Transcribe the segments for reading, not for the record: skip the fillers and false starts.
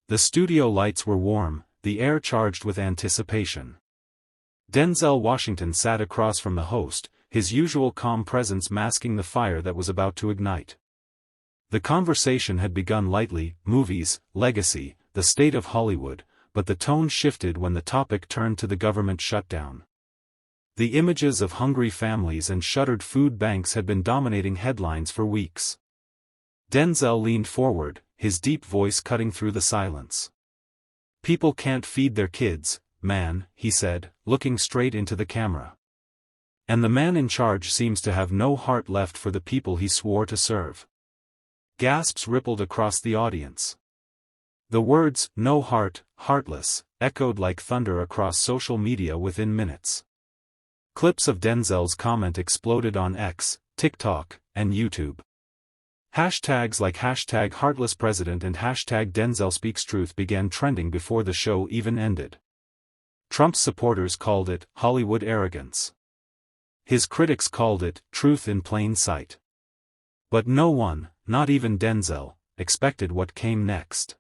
The studio lights were warm, the air charged with anticipation. Denzel Washington sat across from the host, his usual calm presence masking the fire that was about to ignite. The conversation had begun lightly, movies, legacy, the state of Hollywood, but the tone shifted when the topic turned to the government shutdown. The images of hungry families and shuttered food banks had been dominating headlines for weeks. Denzel leaned forward, his deep voice cutting through the silence. "People can't feed their kids, man," he said, looking straight into the camera. "And the man in charge seems to have no heart left for the people he swore to serve." Gasps rippled across the audience. The words, "no heart, heartless," echoed like thunder across social media within minutes. Clips of Denzel's comment exploded on X, TikTok, and YouTube. Hashtags like #HeartlessPresident and #DenzelSpeaksTruth began trending before the show even ended. Trump's supporters called it Hollywood arrogance. His critics called it truth in plain sight. But no one, not even Denzel, expected what came next.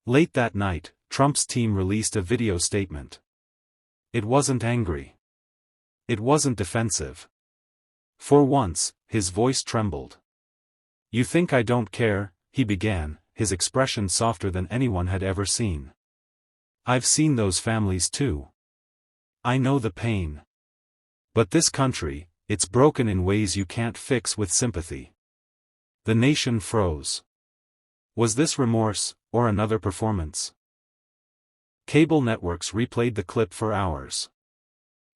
Late that night, Trump's team released a video statement. It wasn't angry. It wasn't defensive. For once, his voice trembled. "You think I don't care," he began, his expression softer than anyone had ever seen. "I've seen those families too. I know the pain. But this country, it's broken in ways you can't fix with sympathy." The nation froze. Was this remorse, or another performance? Cable networks replayed the clip for hours.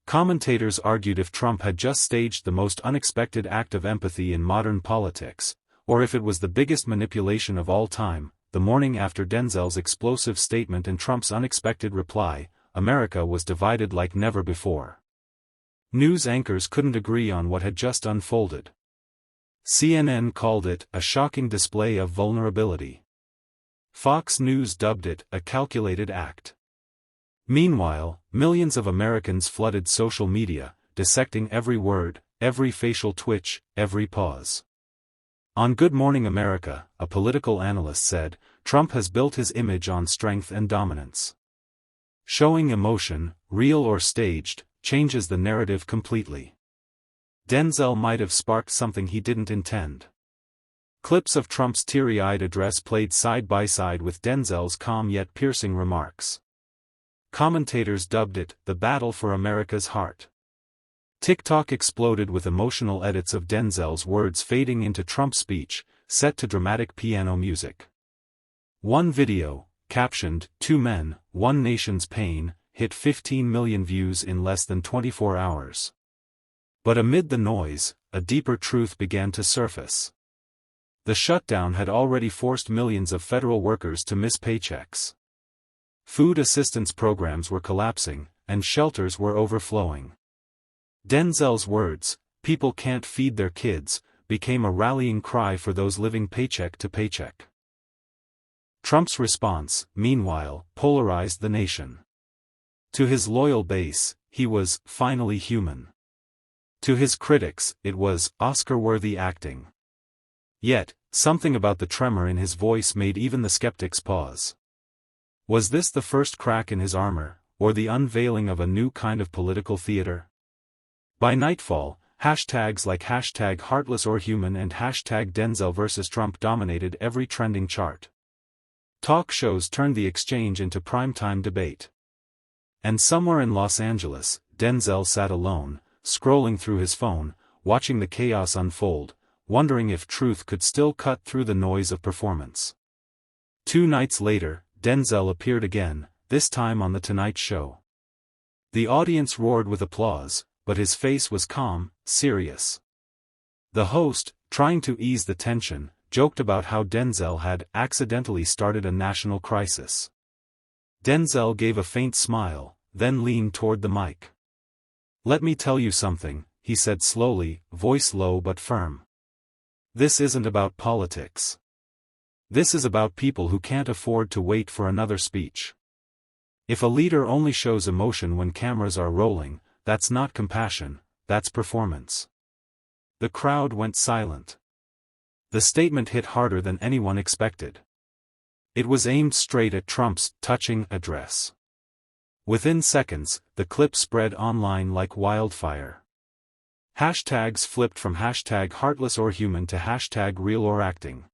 Commentators argued if Trump had just staged the most unexpected act of empathy in modern politics, or if it was the biggest manipulation of all time. The morning after Denzel's explosive statement and Trump's unexpected reply, America was divided like never before. News anchors couldn't agree on what had just unfolded. CNN called it a shocking display of vulnerability. Fox News dubbed it a calculated act. Meanwhile, millions of Americans flooded social media, dissecting every word, every facial twitch, every pause. On Good Morning America, a political analyst said, "Trump has built his image on strength and dominance. Showing emotion, real or staged, changes the narrative completely." Denzel might have sparked something he didn't intend. Clips of Trump's teary-eyed address played side by side with Denzel's calm yet piercing remarks. Commentators dubbed it the battle for America's heart. TikTok exploded with emotional edits of Denzel's words fading into Trump's speech, set to dramatic piano music. One video, captioned, "Two Men, One Nation's Pain," hit 15 million views in less than 24 hours. But amid the noise, a deeper truth began to surface. The shutdown had already forced millions of federal workers to miss paychecks. Food assistance programs were collapsing, and shelters were overflowing. Denzel's words, "People can't feed their kids," became a rallying cry for those living paycheck to paycheck. Trump's response, meanwhile, polarized the nation. To his loyal base, he was finally human. To his critics, it was Oscar-worthy acting. Yet, something about the tremor in his voice made even the skeptics pause. Was this the first crack in his armor, or the unveiling of a new kind of political theater? By nightfall, hashtags like #HeartlessOrHuman and #Denzel vs. Trump dominated every trending chart. Talk shows turned the exchange into primetime debate. And somewhere in Los Angeles, Denzel sat alone, scrolling through his phone, watching the chaos unfold, wondering if truth could still cut through the noise of performance. 2 nights later, Denzel appeared again, this time on The Tonight Show. The audience roared with applause, but his face was calm, serious. The host, trying to ease the tension, joked about how Denzel had accidentally started a national crisis. Denzel gave a faint smile, then leaned toward the mic. "Let me tell you something," he said slowly, voice low but firm. "This isn't about politics. This is about people who can't afford to wait for another speech. If a leader only shows emotion when cameras are rolling, that's not compassion, that's performance." The crowd went silent. The statement hit harder than anyone expected. It was aimed straight at Trump's touching address. Within seconds, the clip spread online like wildfire. Hashtags flipped from hashtag Heartless or Human to hashtag Real or Acting.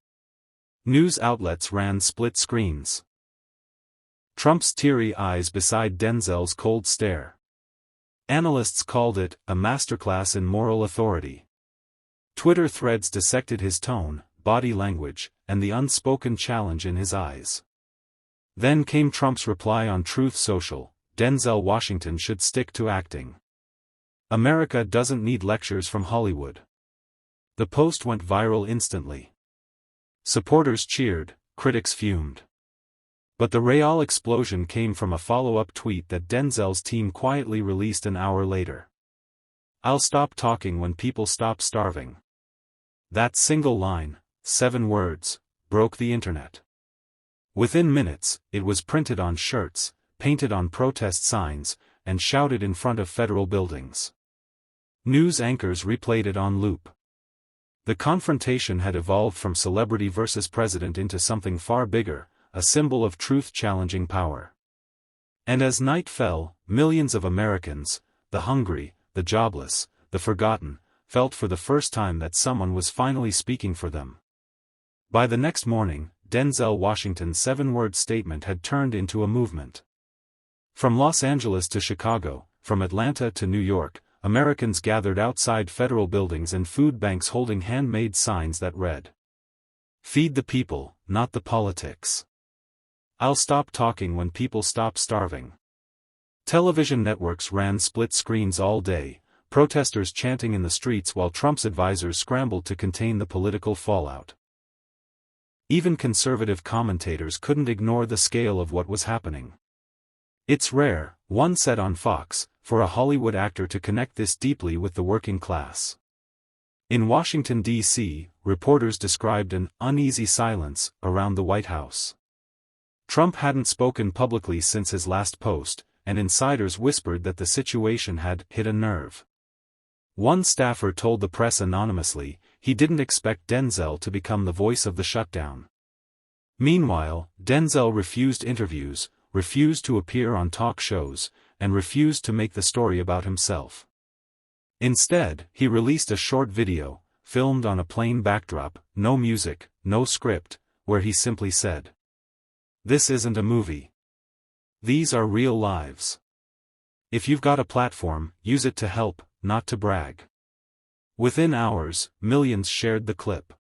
News outlets ran split screens. Trump's teary eyes beside Denzel's cold stare. Analysts called it a masterclass in moral authority. Twitter threads dissected his tone, body language, and the unspoken challenge in his eyes. Then came Trump's reply on Truth Social: Denzel Washington should stick to acting. America doesn't need lectures from Hollywood. The post went viral instantly. Supporters cheered, critics fumed. But the real explosion came from a follow-up tweet that Denzel's team quietly released an hour later. "I'll stop talking when people stop starving." That single line, 7 words, broke the internet. Within minutes, it was printed on shirts, painted on protest signs, and shouted in front of federal buildings. News anchors replayed it on loop. The confrontation had evolved from celebrity versus president into something far bigger, a symbol of truth challenging power. And as night fell, millions of Americans, the hungry, the jobless, the forgotten, felt for the first time that someone was finally speaking for them. By the next morning, Denzel Washington's 7-word statement had turned into a movement. From Los Angeles to Chicago, from Atlanta to New York, Americans gathered outside federal buildings and food banks holding handmade signs that read, "Feed the people, not the politics. I'll stop talking when people stop starving." Television networks ran split screens all day, protesters chanting in the streets while Trump's advisors scrambled to contain the political fallout. Even conservative commentators couldn't ignore the scale of what was happening. "It's rare," one said on Fox, "for a Hollywood actor to connect this deeply with the working class." In Washington, D.C., reporters described an uneasy silence around the White House. Trump hadn't spoken publicly since his last post, and insiders whispered that the situation had hit a nerve. One staffer told the press anonymously he didn't expect Denzel to become the voice of the shutdown. Meanwhile, Denzel refused interviews, refused to appear on talk shows, and refused to make the story about himself. Instead, he released a short video, filmed on a plain backdrop, no music, no script, where he simply said, "This isn't a movie. These are real lives. If you've got a platform, use it to help, not to brag." Within hours, millions shared the clip.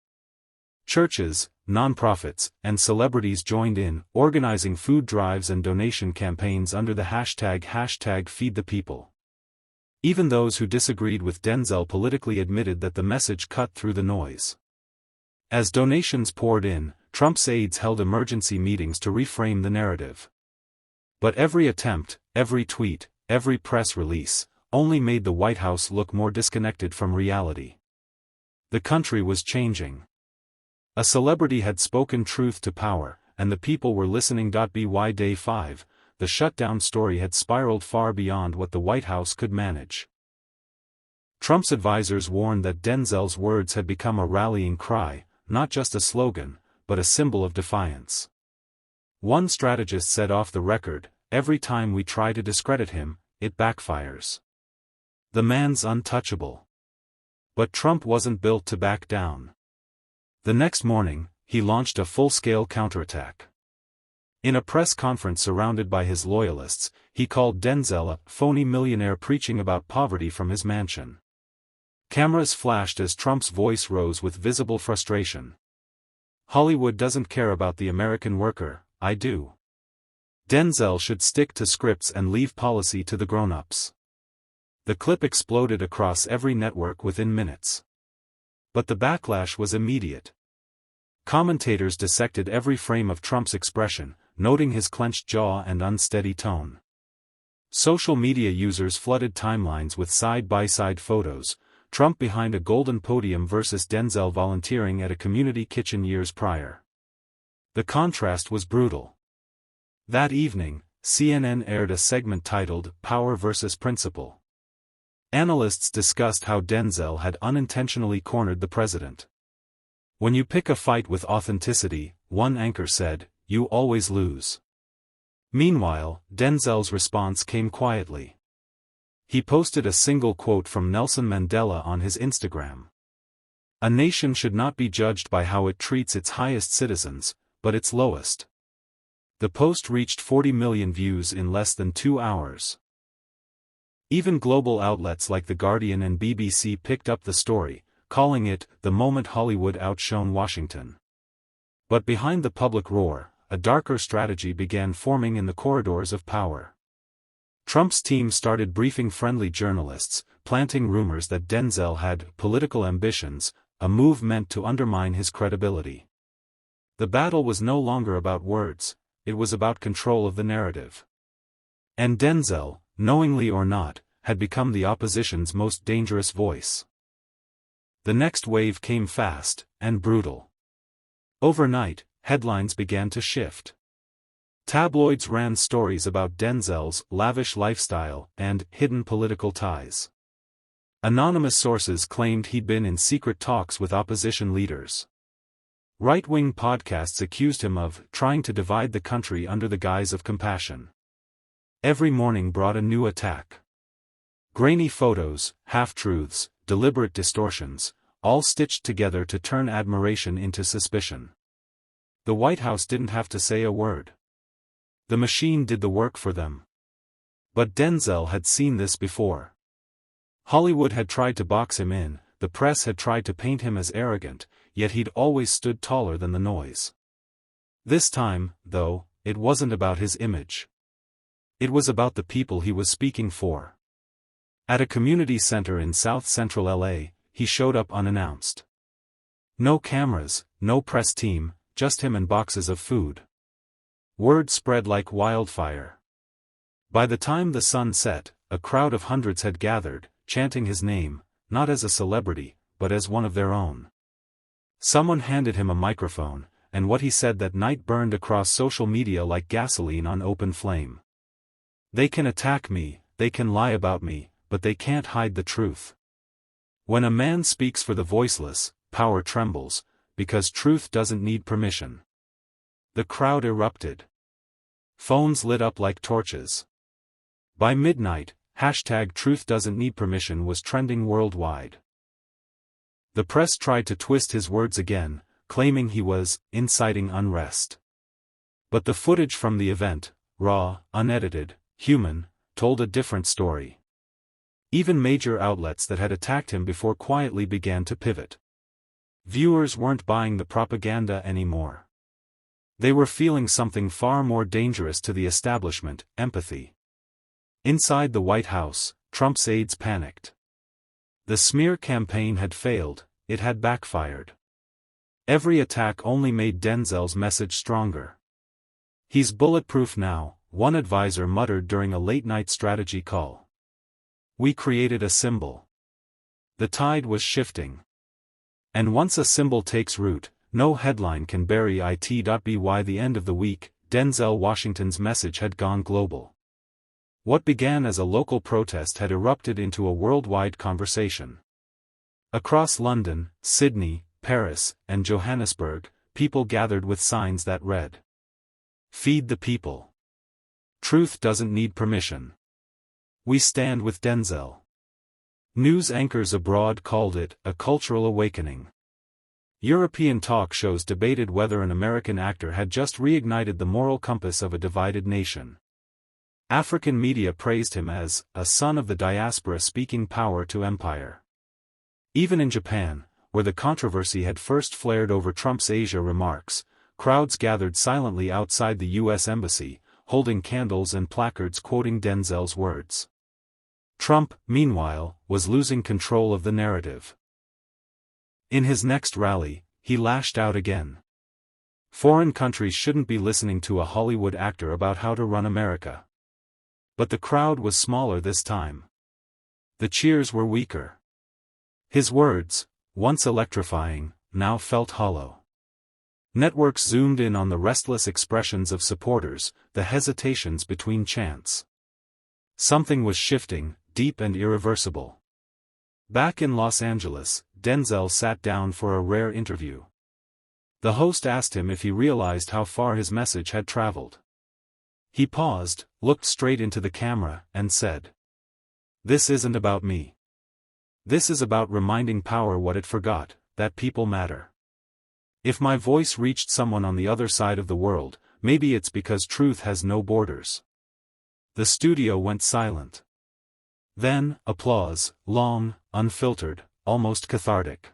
Churches, nonprofits, and celebrities joined in, organizing food drives and donation campaigns under the hashtag #FeedThePeople. Even those who disagreed with Denzel politically admitted that the message cut through the noise. As donations poured in, Trump's aides held emergency meetings to reframe the narrative. But every attempt, every tweet, every press release, only made the White House look more disconnected from reality. The country was changing. A celebrity had spoken truth to power, and the people were listening. By day 5, the shutdown story had spiraled far beyond what the White House could manage. Trump's advisors warned that Denzel's words had become a rallying cry, not just a slogan, but a symbol of defiance. One strategist said off the record, "Every time we try to discredit him, it backfires. The man's untouchable." But Trump wasn't built to back down. The next morning, he launched a full-scale counterattack. In a press conference surrounded by his loyalists, he called Denzel a phony millionaire preaching about poverty from his mansion. Cameras flashed as Trump's voice rose with visible frustration. "Hollywood doesn't care about the American worker, I do. Denzel should stick to scripts and leave policy to the grown-ups." The clip exploded across every network within minutes. But the backlash was immediate. Commentators dissected every frame of Trump's expression, noting his clenched jaw and unsteady tone. Social media users flooded timelines with side-by-side photos, Trump behind a golden podium versus Denzel volunteering at a community kitchen years prior. The contrast was brutal. That evening, CNN aired a segment titled "Power versus Principle." Analysts discussed how Denzel had unintentionally cornered the president. "When you pick a fight with authenticity," one anchor said, you always lose." Meanwhile, Denzel's response came quietly. He posted a single quote from Nelson Mandela on his Instagram. "A nation should not be judged by how it treats its highest citizens, but its lowest." The post reached 40 million views in less than 2 hours. Even global outlets like The Guardian and BBC picked up the story, calling it "the moment Hollywood outshone Washington." But behind the public roar, a darker strategy began forming in the corridors of power. Trump's team started briefing friendly journalists, planting rumors that Denzel had political ambitions, a move meant to undermine his credibility. The battle was no longer about words, it was about control of the narrative. And Denzel, knowingly or not, had become the opposition's most dangerous voice. The next wave came fast, and brutal. Overnight, headlines began to shift. Tabloids ran stories about Denzel's lavish lifestyle and hidden political ties. Anonymous sources claimed he'd been in secret talks with opposition leaders. Right-wing podcasts accused him of trying to divide the country under the guise of compassion. Every morning brought a new attack. Grainy photos, half-truths, deliberate distortions, all stitched together to turn admiration into suspicion. The White House didn't have to say a word. The machine did the work for them. But Denzel had seen this before. Hollywood had tried to box him in, the press had tried to paint him as arrogant, yet he'd always stood taller than the noise. This time, though, it wasn't about his image. It was about the people he was speaking for. At a community center in South Central LA, he showed up unannounced. No cameras, no press team, just him and boxes of food. Word spread like wildfire. By the time the sun set, a crowd of hundreds had gathered, chanting his name, not as a celebrity, but as one of their own. Someone handed him a microphone, and what he said that night burned across social media like gasoline on open flame. "They can attack me, they can lie about me, but they can't hide the truth. When a man speaks for the voiceless, power trembles, because truth doesn't need permission." The crowd erupted. Phones lit up like torches. By midnight, #TruthDoesn'tNeedPermission was trending worldwide. The press tried to twist his words again, claiming he was inciting unrest. But the footage from the event, raw, unedited, human, told a different story. Even major outlets that had attacked him before quietly began to pivot. Viewers weren't buying the propaganda anymore. They were feeling something far more dangerous to the establishment: empathy. Inside the White House, Trump's aides panicked. The smear campaign had failed, it had backfired. Every attack only made Denzel's message stronger. "He's bulletproof now," one advisor muttered during a late-night strategy call. "We created a symbol." The tide was shifting. And once a symbol takes root, no headline can bury it. By the end of the week, Denzel Washington's message had gone global. What began as a local protest had erupted into a worldwide conversation. Across London, Sydney, Paris, and Johannesburg, people gathered with signs that read, "Feed the people. Truth doesn't need permission. We stand with Denzel." News anchors abroad called it a cultural awakening. European talk shows debated whether an American actor had just reignited the moral compass of a divided nation. African media praised him as a son of the diaspora speaking power to empire. Even in Japan, where the controversy had first flared over Trump's Asia remarks, crowds gathered silently outside the U.S. Embassy, holding candles and placards quoting Denzel's words. Trump, meanwhile, was losing control of the narrative. In his next rally, he lashed out again. Foreign countries shouldn't be listening to a Hollywood actor about how to run America. But the crowd was smaller this time. The cheers were weaker. His words, once electrifying, now felt hollow. Networks zoomed in on the restless expressions of supporters, the hesitations between chants. Something was shifting, deep and irreversible. Back in Los Angeles, Denzel sat down for a rare interview. The host asked him if he realized how far his message had traveled. He paused, looked straight into the camera, and said, "This isn't about me. This is about reminding power what it forgot, that people matter. If my voice reached someone on the other side of the world, maybe it's because truth has no borders." The studio went silent. Then, applause, long, unfiltered, almost cathartic.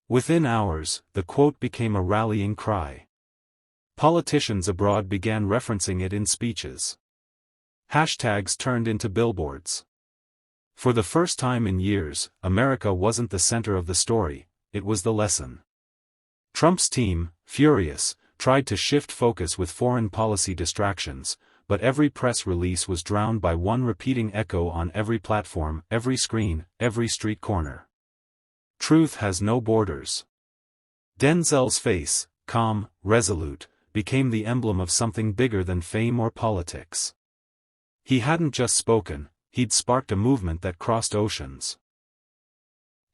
Within hours, the quote became a rallying cry. Politicians abroad began referencing it in speeches. Hashtags turned into billboards. For the first time in years, America wasn't the center of the story, it was the lesson. Trump's team, furious, tried to shift focus with foreign policy distractions, but every press release was drowned by one repeating echo on every platform, every screen, every street corner. Truth has no borders. Denzel's face, calm, resolute, became the emblem of something bigger than fame or politics. He hadn't just spoken, he'd sparked a movement that crossed oceans.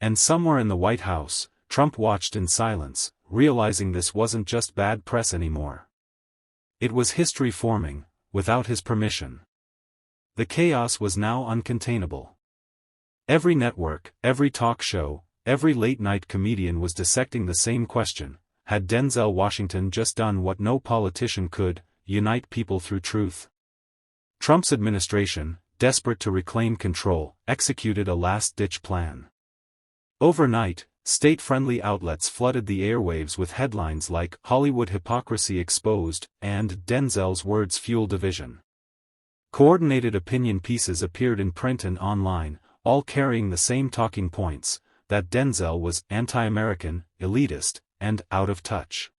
And somewhere in the White House, Trump watched in silence, realizing this wasn't just bad press anymore. It was history forming, without his permission. The chaos was now uncontainable. Every network, every talk show, every late-night comedian was dissecting the same question: had Denzel Washington just done what no politician could, unite people through truth? Trump's administration, desperate to reclaim control, executed a last-ditch plan. Overnight, state-friendly outlets flooded the airwaves with headlines like "Hollywood Hypocrisy Exposed" and "Denzel's Words Fuel Division." Coordinated opinion pieces appeared in print and online, all carrying the same talking points: that Denzel was anti-American, elitist, and out of touch.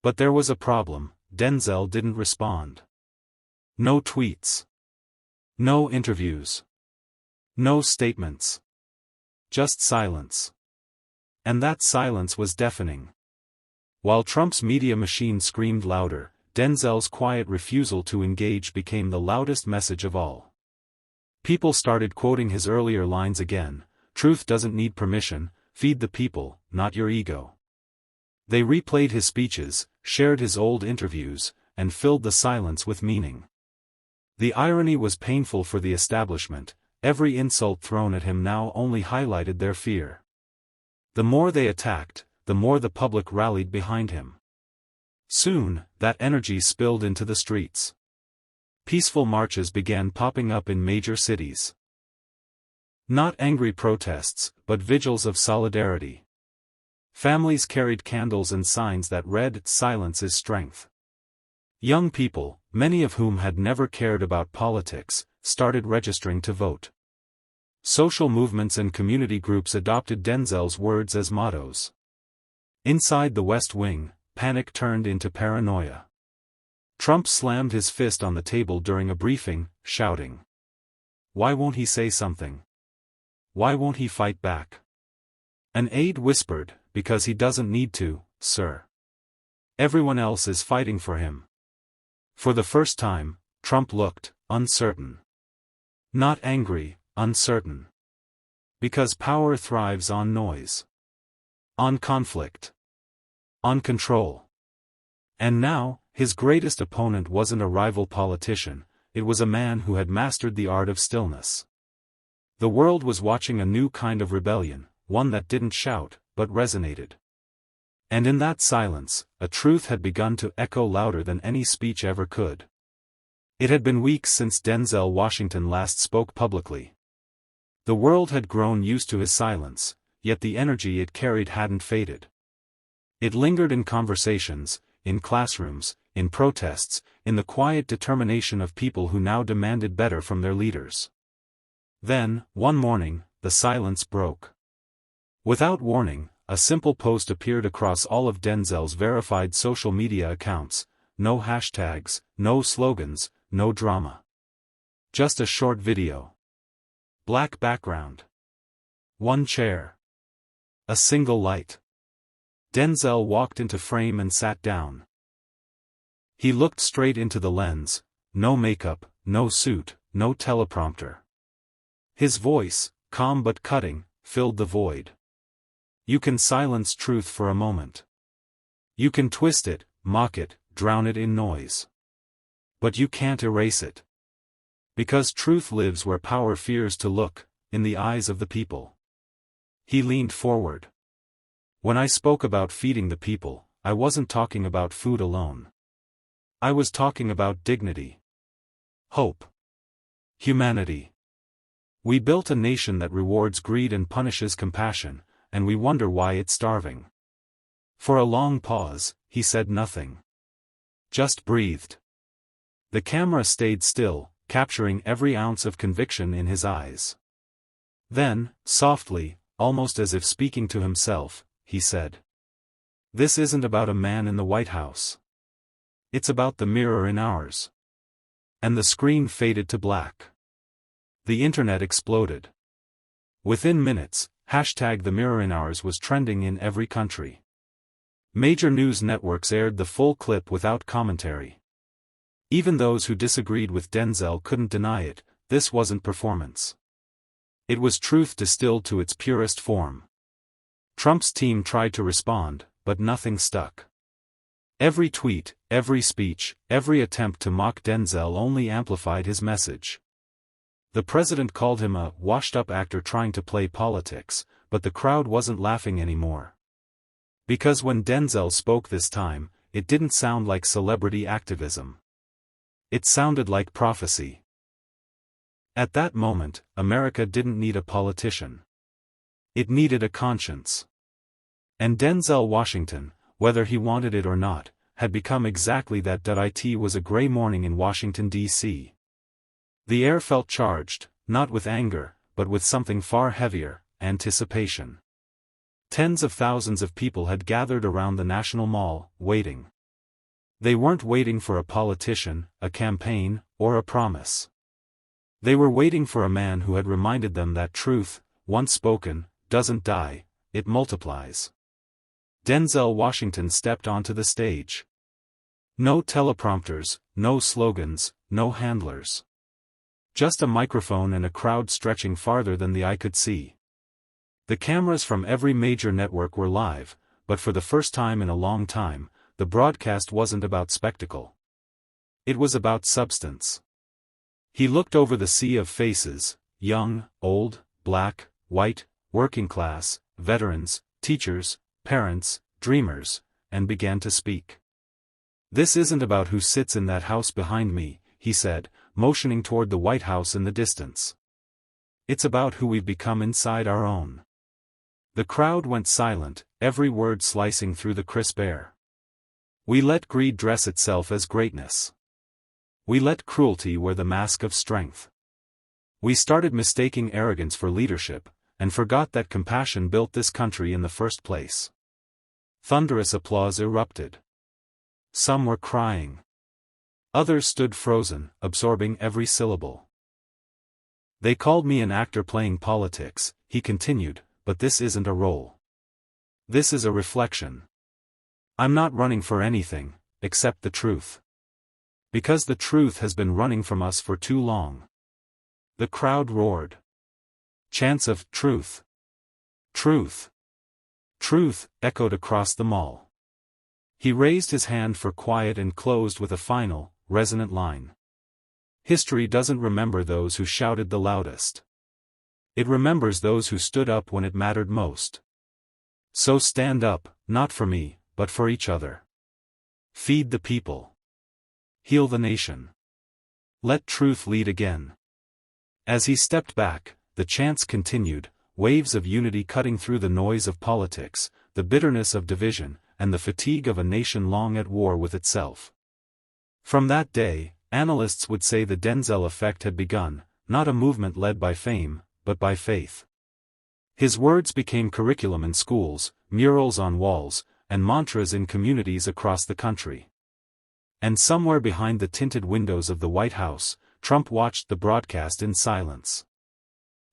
But there was a problem: Denzel didn't respond. No tweets. No interviews. No statements. Just silence. And that silence was deafening. While Trump's media machine screamed louder, Denzel's quiet refusal to engage became the loudest message of all. People started quoting his earlier lines again: "Truth doesn't need permission, feed the people, not your ego." They replayed his speeches, shared his old interviews, and filled the silence with meaning. The irony was painful for the establishment: every insult thrown at him now only highlighted their fear. The more they attacked, the more the public rallied behind him. Soon, that energy spilled into the streets. Peaceful marches began popping up in major cities. Not angry protests, but vigils of solidarity. Families carried candles and signs that read, "Silence is strength." Young people, many of whom had never cared about politics, started registering to vote. Social movements and community groups adopted Denzel's words as mottos. Inside the West Wing, panic turned into paranoia. Trump slammed his fist on the table during a briefing, shouting, "Why won't he say something? Why won't he fight back?" An aide whispered, "Because he doesn't need to, sir. Everyone else is fighting for him." For the first time, Trump looked uncertain. Not angry, uncertain. Because power thrives on noise. On conflict. On control. And now, his greatest opponent wasn't a rival politician, it was a man who had mastered the art of stillness. The world was watching a new kind of rebellion, one that didn't shout, but resonated. And in that silence, a truth had begun to echo louder than any speech ever could. It had been weeks since Denzel Washington last spoke publicly. The world had grown used to his silence, yet the energy it carried hadn't faded. It lingered in conversations, in classrooms, in protests, in the quiet determination of people who now demanded better from their leaders. Then, one morning, the silence broke. Without warning, a simple post appeared across all of Denzel's verified social media accounts: no hashtags, no slogans, no drama. Just a short video. Black background. One chair. A single light. Denzel walked into frame and sat down. He looked straight into the lens: no makeup, no suit, no teleprompter. His voice, calm but cutting, filled the void. "You can silence truth for a moment. You can twist it, mock it, drown it in noise. But you can't erase it. Because truth lives where power fears to look, in the eyes of the people. He leaned forward. When I spoke about feeding the people, I wasn't talking about food alone. I was talking about dignity. Hope. Humanity. We built a nation that rewards greed and punishes compassion, and we wonder why it's starving. For a long pause, he said nothing. Just breathed. The camera stayed still, capturing every ounce of conviction in his eyes. Then, softly, almost as if speaking to himself, he said, "This isn't about a man in the White House. It's about the mirror in ours." And the screen faded to black. The internet exploded. Within minutes, #TheMirrorInOurs was trending in every country. Major news networks aired the full clip without commentary. Even those who disagreed with Denzel couldn't deny it. This wasn't performance. It was truth distilled to its purest form. Trump's team tried to respond, but nothing stuck. Every tweet, every speech, every attempt to mock Denzel only amplified his message. The president called him a washed-up actor trying to play politics, but the crowd wasn't laughing anymore. Because when Denzel spoke this time, it didn't sound like celebrity activism. It sounded like prophecy. At that moment, America didn't need a politician. It needed a conscience. And Denzel Washington, whether he wanted it or not, had become exactly that. It was a gray morning in Washington, D.C. The air felt charged, not with anger, but with something far heavier, anticipation. Tens of thousands of people had gathered around the National Mall, waiting. They weren't waiting for a politician, a campaign, or a promise. They were waiting for a man who had reminded them that truth, once spoken, doesn't die, it multiplies. Denzel Washington stepped onto the stage. No teleprompters, no slogans, no handlers. Just a microphone and a crowd stretching farther than the eye could see. The cameras from every major network were live, but for the first time in a long time, the broadcast wasn't about spectacle. It was about substance. He looked over the sea of faces, young, old, black, white, working class, veterans, teachers, parents, dreamers, and began to speak. "This isn't about who sits in that house behind me," he said, motioning toward the White House in the distance. "It's about who we've become inside our own." The crowd went silent, every word slicing through the crisp air. "We let greed dress itself as greatness. We let cruelty wear the mask of strength. We started mistaking arrogance for leadership, and forgot that compassion built this country in the first place." Thunderous applause erupted. Some were crying. Others stood frozen, absorbing every syllable. "They called me an actor playing politics," he continued, "but this isn't a role. This is a reflection. I'm not running for anything, except the truth. Because the truth has been running from us for too long." The crowd roared. Chants of "Truth! Truth! Truth!" echoed across the mall. He raised his hand for quiet and closed with a final, resonant line. "History doesn't remember those who shouted the loudest. It remembers those who stood up when it mattered most. So stand up, not for me, but for each other. Feed the people. Heal the nation. Let truth lead again." As he stepped back, the chants continued, waves of unity cutting through the noise of politics, the bitterness of division, and the fatigue of a nation long at war with itself. From that day, analysts would say the Denzel effect had begun, not a movement led by fame, but by faith. His words became curriculum in schools, murals on walls, and mantras in communities across the country. And somewhere behind the tinted windows of the White House, Trump watched the broadcast in silence.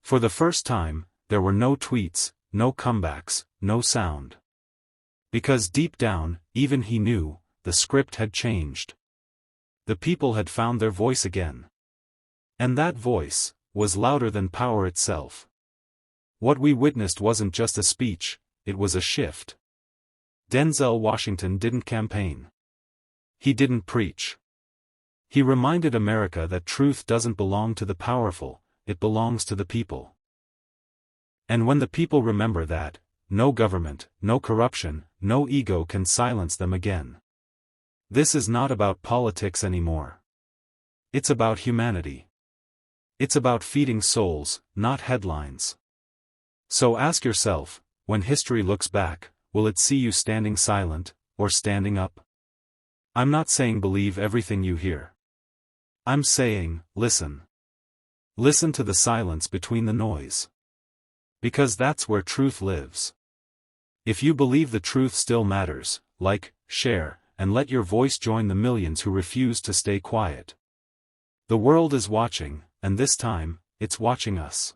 For the first time, there were no tweets, no comebacks, no sound. Because deep down, even he knew, the script had changed. The people had found their voice again. And that voice was louder than power itself. What we witnessed wasn't just a speech, it was a shift. Denzel Washington didn't campaign. He didn't preach. He reminded America that truth doesn't belong to the powerful, it belongs to the people. And when the people remember that, no government, no corruption, no ego can silence them again. This is not about politics anymore. It's about humanity. It's about feeding souls, not headlines. So ask yourself, when history looks back, will it see you standing silent, or standing up? I'm not saying believe everything you hear. I'm saying, listen. Listen to the silence between the noise. Because that's where truth lives. If you believe the truth still matters, like, share, and let your voice join the millions who refuse to stay quiet. The world is watching, and this time, it's watching us.